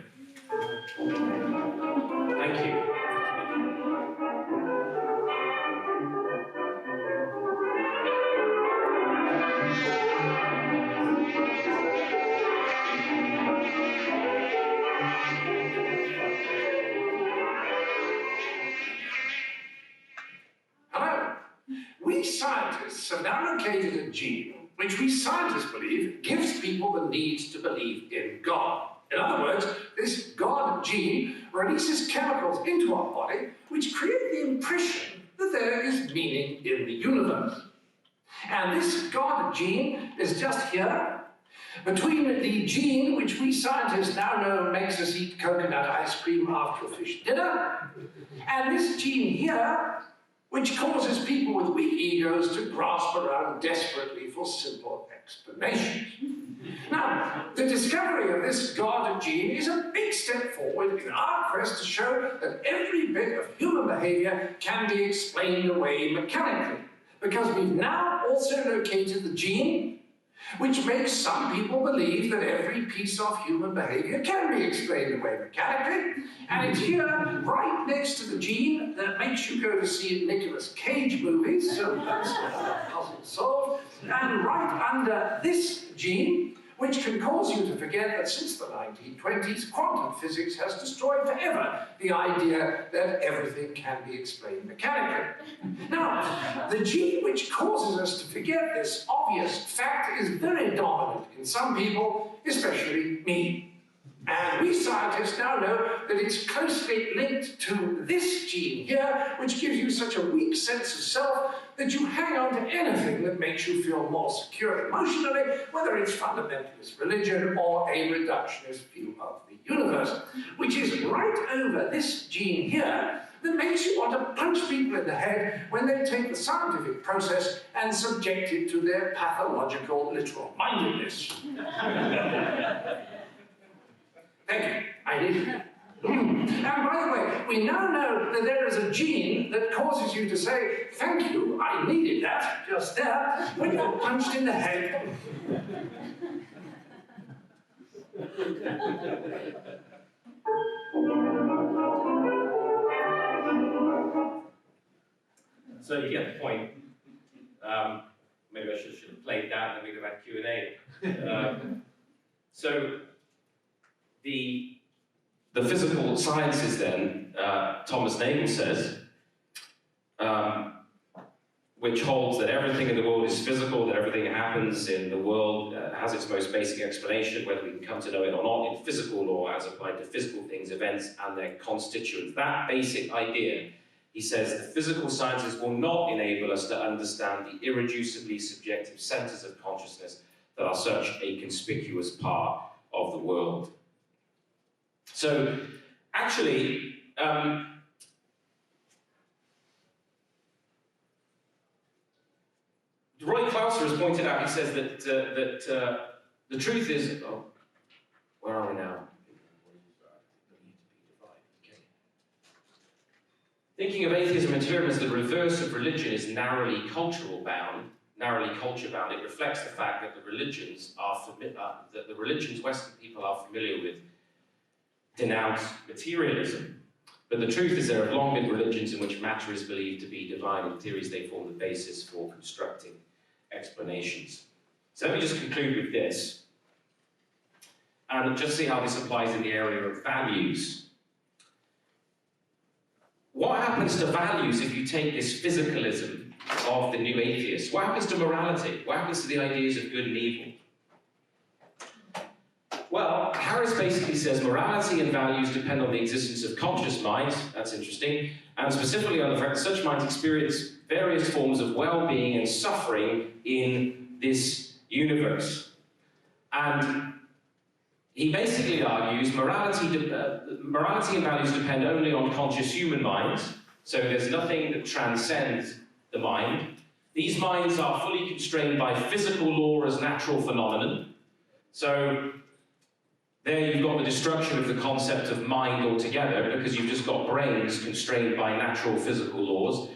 Thank you. Hello. We scientists have now located a gene which we scientists believe gives people the need to believe in God. In other words, this God gene releases chemicals into our body which create the impression that there is meaning in the universe. And this God gene is just here, between the gene which we scientists now know makes us eat coconut ice cream after a fish dinner, and this gene here, which causes people with weak egos to grasp around desperately for simple explanations. Now, the discovery of this God gene is a big step forward in our quest to show that every bit of human behavior can be explained away mechanically, because we've now also located the gene which makes some people believe that every piece of human behavior can be explained away mechanically, and it's here, right next to the gene that makes you go to see Nicolas Cage movies, so that's puzzle solved, and right under this gene, which can cause you to forget that since the 1920s, quantum physics has destroyed forever the idea that everything can be explained mechanically. Now, the gene which causes us to forget this obvious fact is very dominant in some people, especially me. And we scientists now know that it's closely linked to this gene here, which gives you such a weak sense of self that you hang on to anything that makes you feel more secure emotionally, whether it's fundamentalist religion or a reductionist view of the universe, which is right over this gene here that makes you want to punch people in the head when they take the scientific process and subject it to their pathological literal-mindedness. Thank you. I did. And by the way, we now know that there is a gene that causes you to say, thank you, I needed that, just there, when you're punched in the head. So you get the point. Maybe I should have played that and then we'd have had Q&A. So the physical sciences then, Thomas Nagel says, which holds that everything in the world is physical, that everything that happens in the world has its most basic explanation, whether we can come to know it or not, in physical law as applied to physical things, events, and their constituents. That basic idea, he says, the physical sciences will not enable us to understand the irreducibly subjective centers of consciousness that are such a conspicuous part of the world. So, actually, Roy Clauser has pointed out, he says that, the truth is, oh, where are we now? Thinking of atheism in terms as the reverse of religion is narrowly culture bound. It reflects the fact that the religions Western people are familiar with denounce materialism. But the truth is there have long been religions in which matter is believed to be divine, and theories they form the basis for constructing explanations. So let me just conclude with this, and just see how this applies in the area of values. What happens to values if you take this physicalism of the new atheists? What happens to morality? What happens to the ideas of good and evil? Well, Harris basically says morality and values depend on the existence of conscious minds, that's interesting, and specifically on the fact that such minds experience various forms of well-being and suffering in this universe. And he basically argues morality and values depend only on conscious human minds, so there's nothing that transcends the mind. These minds are fully constrained by physical law as natural phenomenon. So there you've got the destruction of the concept of mind altogether, because you've just got brains constrained by natural physical laws.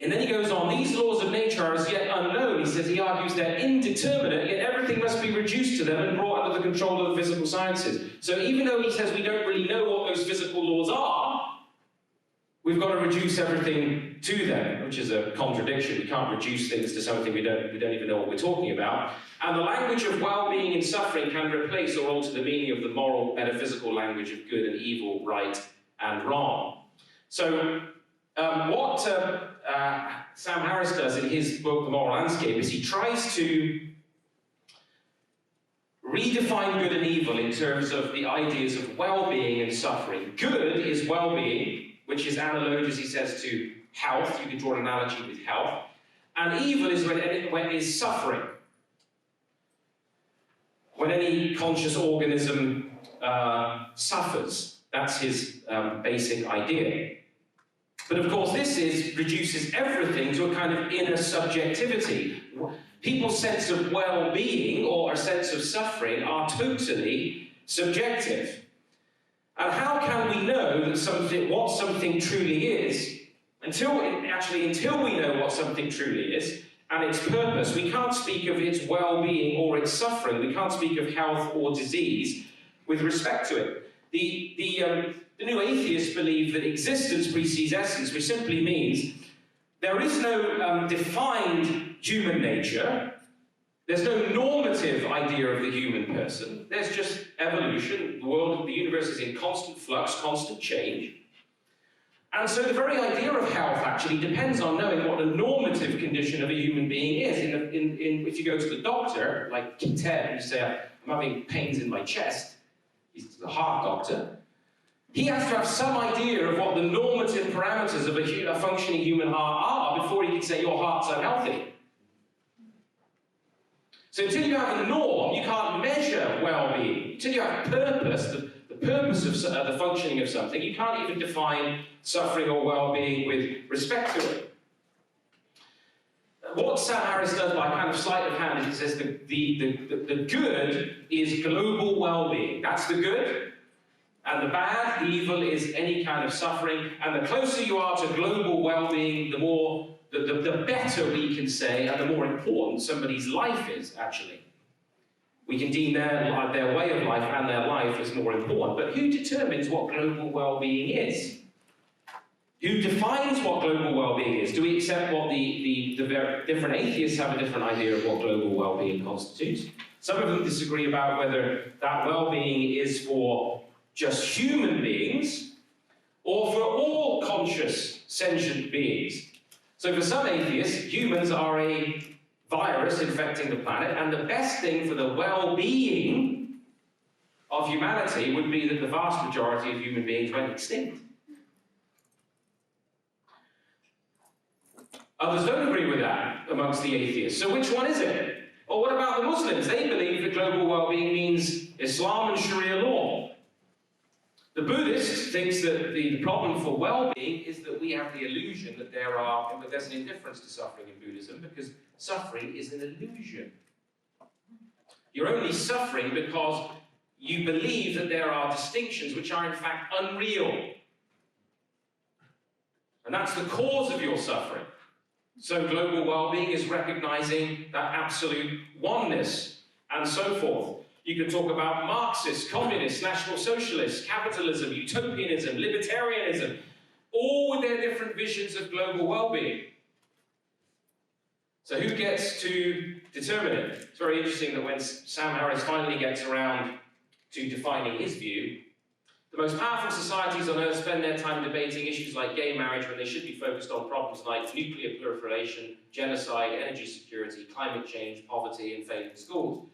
And then he goes on, these laws of nature are as yet unknown. He says, he argues they're indeterminate, yet everything must be reduced to them and brought under the control of the physical sciences. So even though he says we don't really know what those physical laws are, we've got to reduce everything to them, which is a contradiction. We can't reduce things to something we don't even know what we're talking about. And the language of well-being and suffering can replace or alter the meaning of the moral, metaphysical language of good and evil, right and wrong. So what Sam Harris does in his book, The Moral Landscape, is he tries to redefine good and evil in terms of the ideas of well-being and suffering. Good is well-being, which is analogous, he says, to health. You can draw an analogy with health. And evil is when it is suffering. When any conscious organism suffers. That's his basic idea. But of course, this reduces everything to a kind of inner subjectivity. People's sense of well-being or a sense of suffering are totally subjective. And how can we know that what something truly is? Until we know what something truly is and its purpose, we can't speak of its well-being or its suffering. We can't speak of health or disease with respect to it. The new atheists believe that existence precedes essence, which simply means there is no defined human nature. There's no normative idea of the human person. There's just evolution. The universe is in constant flux, constant change. And so the very idea of health actually depends on knowing what the normative condition of a human being is. If you go to the doctor, like Ted, and you say, I'm having pains in my chest, he's the heart doctor, he has to have some idea of what the normative parameters of a functioning human heart are before he can say your heart's unhealthy. So until you have a norm, you can't measure well-being. Until you have purpose, the purpose of the functioning of something, you can't even define suffering or well-being with respect to it. What Sam Harris does by kind of sleight of hand is he says the good is global well-being. That's the good. And the bad, the evil, is any kind of suffering. And the closer you are to global well-being, the better we can say, and the more important somebody's life is, actually. We can deem their way of life and their life as more important. But who determines what global well-being is? Who defines what global well-being is? Do we accept what the different atheists have a different idea of what global well-being constitutes? Some of them disagree about whether that well-being is for just human beings or for all conscious, sentient beings. So for some atheists, humans are a virus infecting the planet, and the best thing for the well-being of humanity would be that the vast majority of human beings went extinct. Others don't agree with that amongst the atheists. So which one is it? Or what about the Muslims? They believe that global well-being means Islam and Sharia law. The Buddhist thinks that the problem for well-being is that we have the illusion that there's an indifference to suffering in Buddhism, because suffering is an illusion. You're only suffering because you believe that there are distinctions which are in fact unreal. And that's the cause of your suffering. So global well-being is recognizing that absolute oneness, and so forth. You can talk about Marxists, communists, National Socialists, capitalism, utopianism, libertarianism, all with their different visions of global well-being. So who gets to determine it? It's very interesting that when Sam Harris finally gets around to defining his view, the most powerful societies on Earth spend their time debating issues like gay marriage when they should be focused on problems like nuclear proliferation, genocide, energy security, climate change, poverty, and failing schools.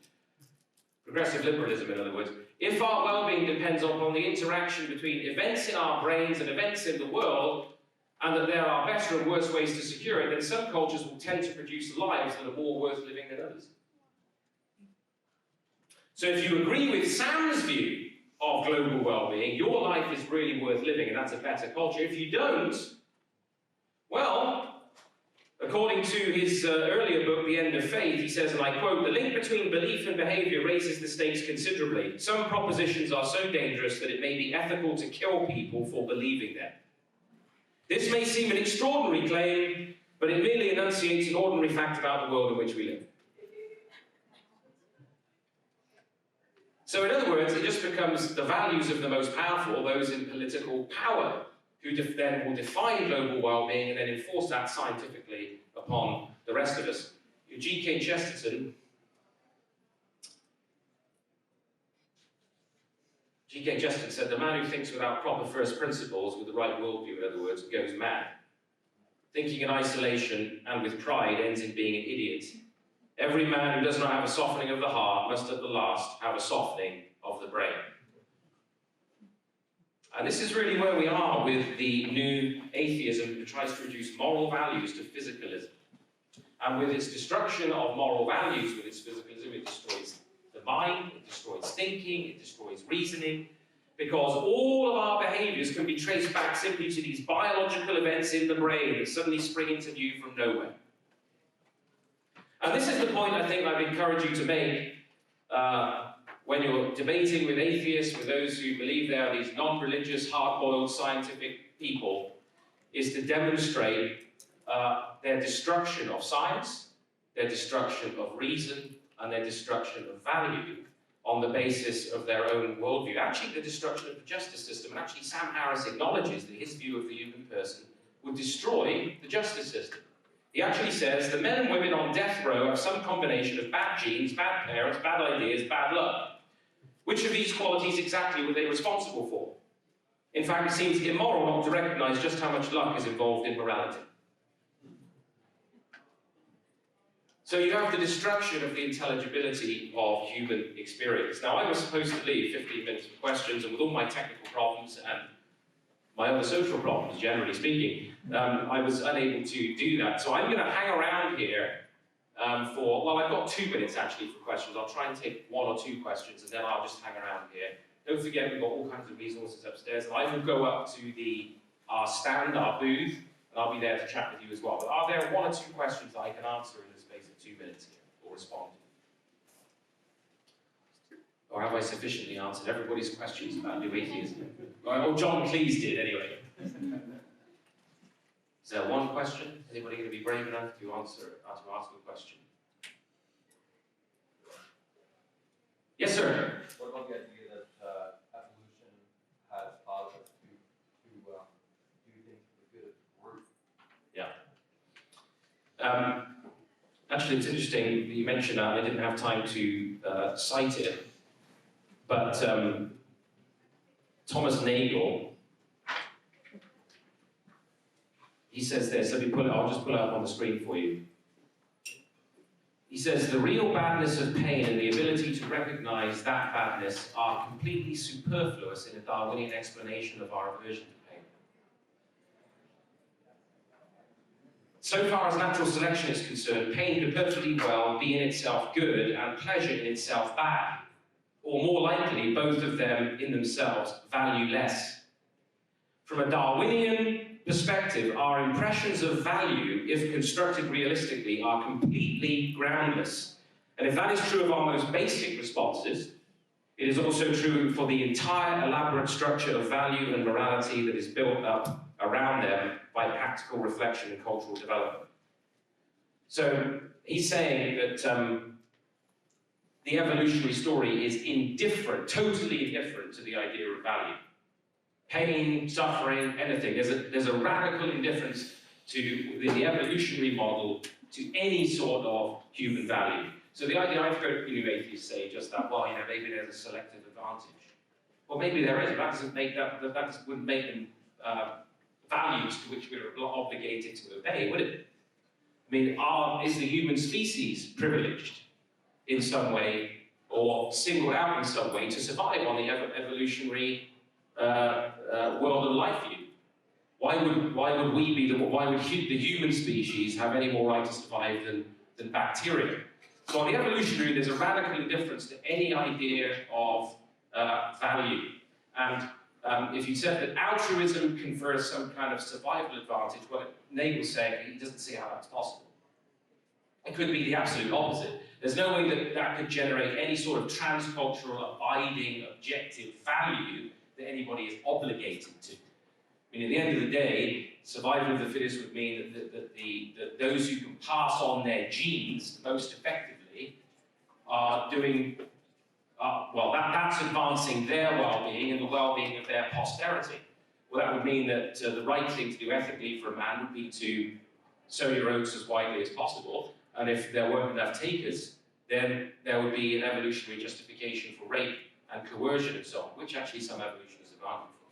Progressive liberalism, in other words. If our well-being depends upon the interaction between events in our brains and events in the world, and that there are better and worse ways to secure it, then some cultures will tend to produce lives that are more worth living than others. So if you agree with Sam's view of global well-being, your life is really worth living, and that's a better culture. If you don't, well, according to his earlier book, The End of Faith, he says, and I quote, "The link between belief and behavior raises the stakes considerably. Some propositions are so dangerous that it may be ethical to kill people for believing them. This may seem an extraordinary claim, but it merely enunciates an ordinary fact about the world in which we live." So in other words, it just becomes the values of the most powerful, those in political power, who then will define global well-being and then enforce that scientifically upon the rest of us. G.K. Chesterton said, "The man who thinks without proper first principles, with the right worldview, in other words, goes mad. Thinking in isolation and with pride ends in being an idiot. Every man who does not have a softening of the heart must at the last have a softening of the brain." And this is really where we are with the new atheism that tries to reduce moral values to physicalism. And with its destruction of moral values, with its physicalism, it destroys the mind, it destroys thinking, it destroys reasoning, because all of our behaviors can be traced back simply to these biological events in the brain that suddenly spring into view from nowhere. And this is the point I think I'd encourage you to make when you're debating with atheists, with those who believe they are these non-religious, hard-boiled scientific people, is to demonstrate their destruction of science, their destruction of reason, and their destruction of value on the basis of their own worldview. Actually, the destruction of the justice system, and actually Sam Harris acknowledges that his view of the human person would destroy the justice system. He actually says the men and women on death row have some combination of bad genes, bad parents, bad ideas, bad luck. Which of these qualities exactly were they responsible for? In fact, it seems immoral not to recognize just how much luck is involved in morality. So you have the destruction of the intelligibility of human experience. Now, I was supposed to leave 15 minutes for questions, and with all my technical problems and my other social problems, generally speaking, I was unable to do that. So I'm going to hang around here well, I've got 2 minutes actually for questions. I'll try and take 1 or 2 questions, and then I'll just hang around here. Don't forget, we've got all kinds of resources upstairs, and I will go up to our stand, our booth, and I'll be there to chat with you as well. But are there 1 or 2 questions that I can answer in the space of 2 minutes here, or respond to? Or have I sufficiently answered everybody's questions about new atheism? Oh, John Cleese did, anyway. Is there 1 question? Anybody going to be brave enough to ask a question? Yes, sir. What about the idea that evolution has caused us to do things for the good of the group? Yeah. Actually, it's interesting that you mentioned that. I didn't have time to cite it, but Thomas Nagel, he says this, I'll just pull it up on the screen for you. He says, the real badness of pain and the ability to recognize that badness are completely superfluous in a Darwinian explanation of our aversion to pain. So far as natural selection is concerned, pain could perfectly well be in itself good and pleasure in itself bad, or more likely, both of them in themselves value less. From a Darwinian perspective, our impressions of value, if constructed realistically, are completely groundless. And if that is true of our most basic responses, it is also true for the entire elaborate structure of value and morality that is built up around them by practical reflection and cultural development. So he's saying that the evolutionary story is indifferent, totally indifferent to the idea of value. Pain, suffering, anything. There's a radical indifference to the evolutionary model to any sort of human value. So the idea, I've heard atheists say just that, well, maybe there's a selective advantage. Well, maybe there is, but that wouldn't make them values to which we're obligated to obey, would it? I mean, is the human species privileged in some way, or singled out in some way to survive on the evolutionary world and life view? Why would the human species have any more right to survive than bacteria? So on the evolutionary, there's a radical indifference to any idea of value. And if you said that altruism confers some kind of survival advantage, well, Nagel's saying he doesn't see how that's possible. It could be the absolute opposite. There's no way that could generate any sort of transcultural, abiding, objective value that anybody is obligated to. I mean, at the end of the day, survival of the fittest would mean that those who can pass on their genes most effectively are doing, that's advancing their well-being and the well-being of their posterity. Well, that would mean that the right thing to do ethically for a man would be to sow your oats as widely as possible, and if there weren't enough takers, then there would be an evolutionary justification for rape and coercion and so on, which actually some evolutionists have argued for.